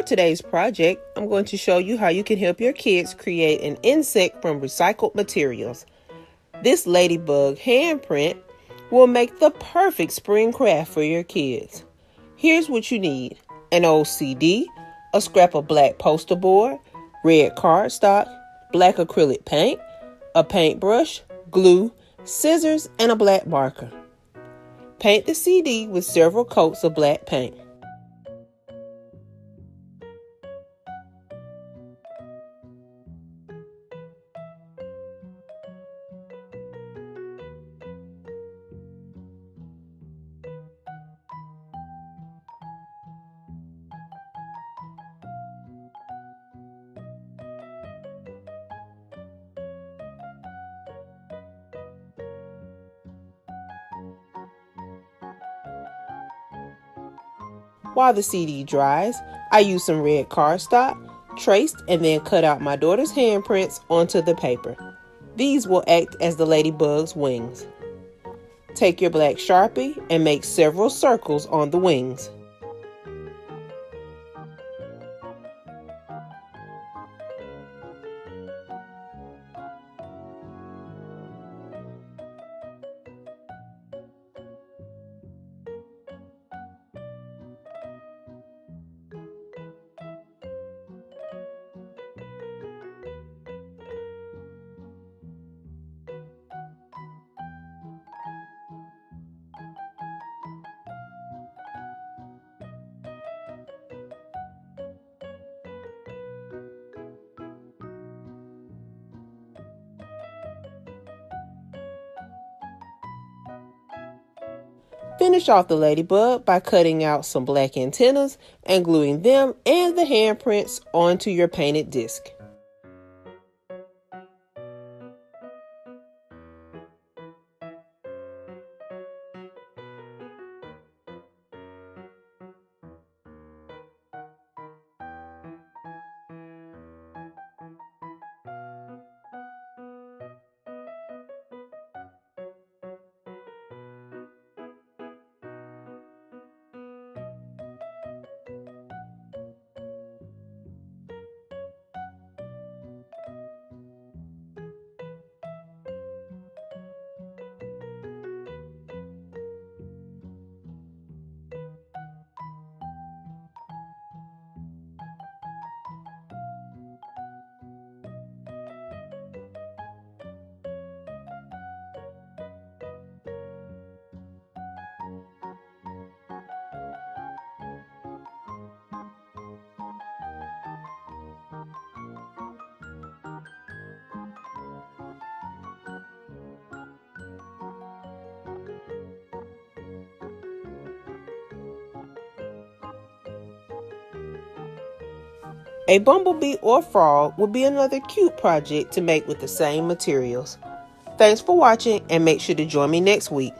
today's project, I'm going to show you how you can help your kids create an insect from recycled materials. This Ladybug handprint will make the perfect spring craft for your kids. Here's what you need: an old CD, a scrap of black poster board, red cardstock, black acrylic paint, a paintbrush, glue, scissors, and a black marker. Paint the CD with several coats of black paint. While the CD dries, I use some red cardstock, traced and then cut out my daughter's handprints onto the paper. These will act as the ladybug's wings. Take your black Sharpie and make several circles on the wings. Finish off the ladybug by cutting out some black antennas and gluing them and the handprints onto your painted disc. A bumblebee or frog would be another cute project to make with the same materials. Thanks for watching and make sure to join me next week.